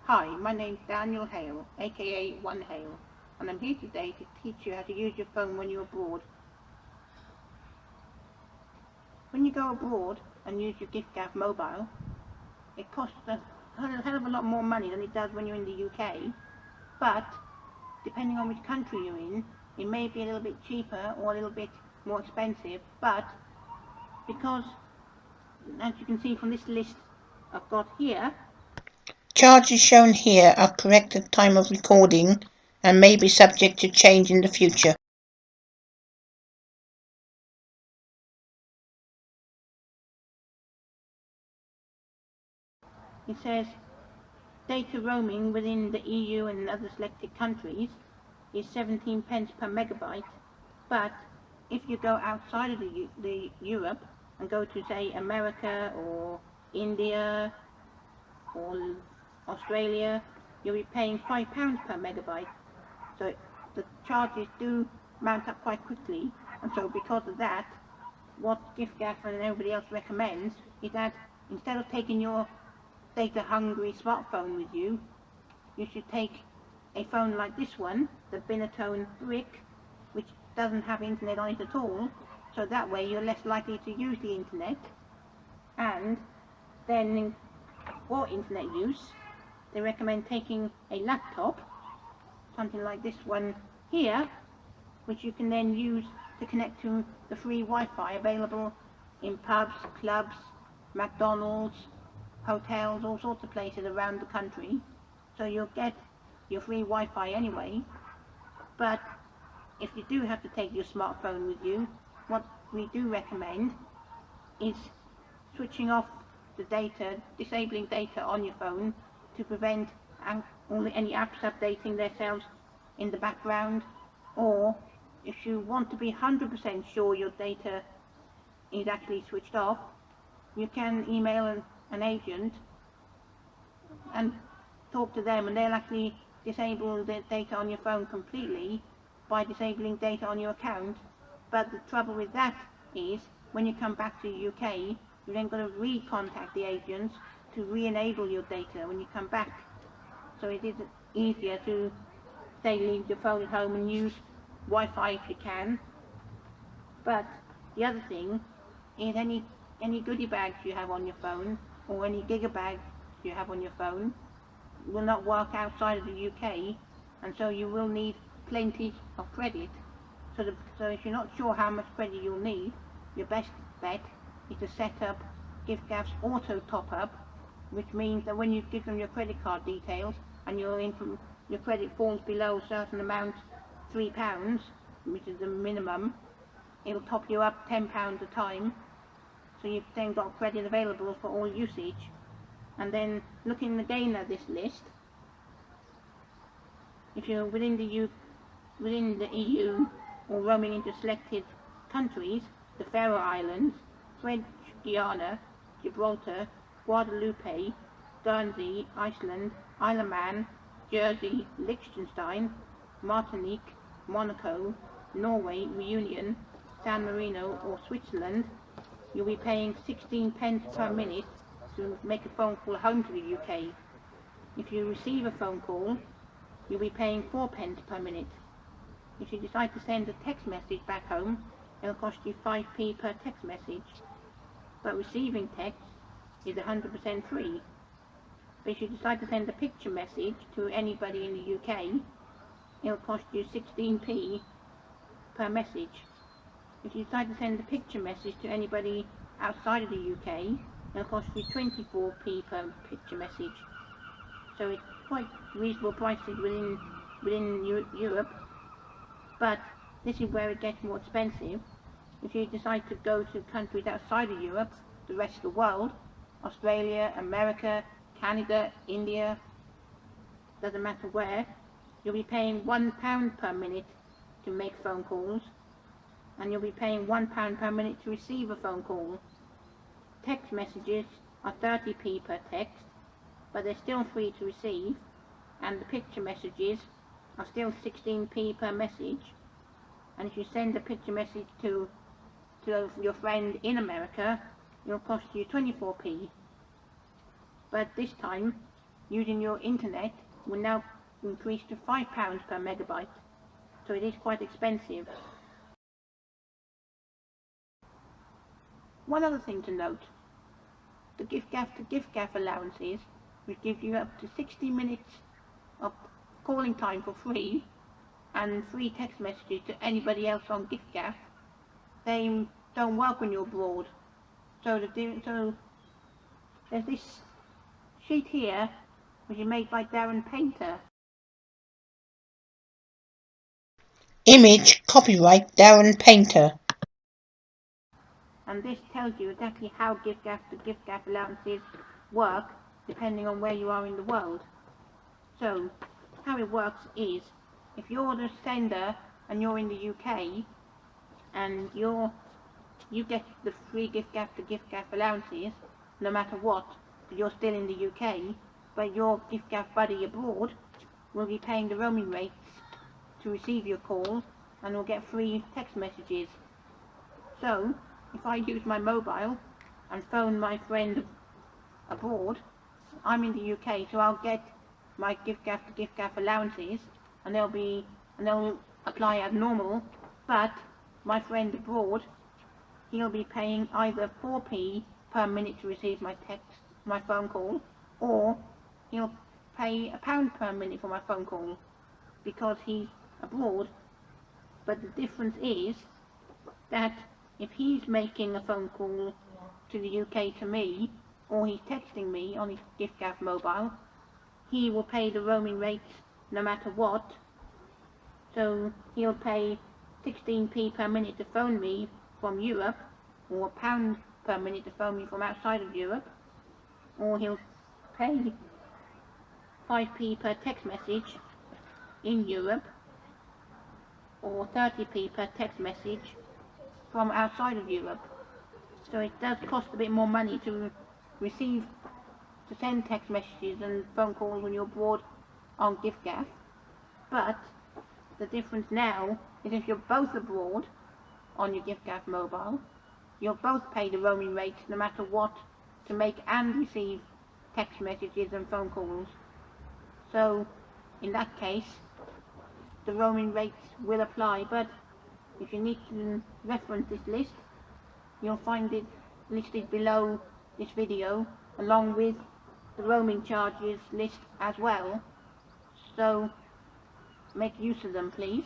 Hi, my name's Daniel Hale, aka One Hale, and I'm here today to teach you how to use your phone when you're abroad. When you go abroad and use your giffgaff mobile, it costs a hell of a lot more money than it does when you're in the UK, but depending on which country you're in, it may be a little bit cheaper or a little bit more expensive, but because, as you can see from this list I've got here, charges shown here are correct at time of recording and may be subject to change in the future. it says data roaming within the EU and other selected countries is 17 pence per megabyte, but if you go outside of the Europe and go to, say, America or India or Australia, you'll be paying £5 per megabyte. So the charges do mount up quite quickly, and so because of that, what giffgaff and everybody else recommends is that instead of taking your data-hungry smartphone with you, you should take a phone like this one, the Binatone Brick, which doesn't have internet on it at all, so that way you're less likely to use the internet. And then for internet use, they recommend taking a laptop, something like this one here, which you can then use to connect to the free Wi-Fi available in pubs, clubs, McDonald's, hotels, all sorts of places around the country. So you'll get your free Wi-Fi anyway. But if you do have to take your smartphone with you, what we do recommend is switching off the data, disabling data on your phone to prevent any apps updating themselves in the background. Or if you want to be 100% sure your data is actually switched off, you can email an agent and talk to them, and they'll actually disable the data on your phone completely by disabling data on your account. But the trouble with that is, when you come back to the UK, you then got to re-contact the agents to re-enable your data when you come back. So it is easier to, say, leave your phone at home and use Wi-Fi if you can. But the other thing is any goodie bags you have on your phone, or any gigabags you have on your phone, will not work outside of the UK, and so you will need plenty of credit. So if you're not sure how much credit you'll need, your best bet is to set up giffgaff's auto top-up, which means that when you give them your credit card details and your credit falls below a certain amount, £3, which is the minimum, it'll top you up £10 a time, so you've then got credit available for all usage. And then looking again at this list, if you're within the EU or roaming into selected countries, the Faroe Islands, French Guiana, Gibraltar, Guadeloupe, Guernsey, Iceland, Isle of Man, Jersey, Liechtenstein, Martinique, Monaco, Norway, Reunion, San Marino or Switzerland, you'll be paying 16 pence per minute to make a phone call home to the UK. If you receive a phone call, you'll be paying 4 pence per minute. If you decide to send a text message back home, it'll cost you 5p per text message. But receiving text is 100% free. But if you decide to send a picture message to anybody in the UK, it'll cost you 16p per message. If you decide to send a picture message to anybody outside of the UK, it'll cost you 24p per picture message. So it's quite reasonable prices within Europe, but this is where it gets more expensive. If you decide to go to countries outside of Europe, the rest of the world, Australia, America, Canada, India, doesn't matter where, you'll be paying £1 per minute to make phone calls, and you'll be paying £1 per minute to receive a phone call. Text messages are 30p per text, but they're still free to receive, and the picture messages are still 16p per message. And if you send a picture message to to your friend in America, it'll cost you 24p. But this time, using your internet will now increase to £5 per megabyte, so it is quite expensive. One other thing to note, the giffgaff to giffgaff allowances, which give you up to 60 minutes of calling time for free and free text messages to anybody else on giffgaff, they don't work when you're abroad. So there's this sheet here which is made by Darren Painter. Image copyright Darren Painter. And this tells you exactly how giffgaff to giffgaff allowances work depending on where you are in the world. So how it works is, if you're the sender and you're in the UK and you get the free giffgaff to giffgaff allowances no matter what, you're still in the UK, but your giffgaff buddy abroad will be paying the roaming rates to receive your calls and will get free text messages. So if I use my mobile and phone my friend abroad, I'm in the UK, so I'll get my giffgaff to giffgaff allowances, and they'll apply as normal. But my friend abroad, he'll be paying either 4p per minute to receive my phone call, or he'll pay £1 per minute for my phone call because he's abroad. But the difference is that if he's making a phone call to the UK to me, or he's texting me on his giffgaff mobile, he will pay the roaming rates no matter what. So he'll pay 16p per minute to phone me from Europe, or £1 per minute to phone me from outside of Europe, or he'll pay 5p per text message in Europe, or 30p per text message from outside of Europe. So it does cost a bit more money to send text messages and phone calls when you're abroad on giffgaff. But the difference now is if you're both abroad on your giffgaff mobile, you'll both pay the roaming rates no matter what to make and receive text messages and phone calls. So in that case, the roaming rates will apply. But if you need to reference this list, you'll find it listed below this video along with the roaming charges list as well. So make use of them, please.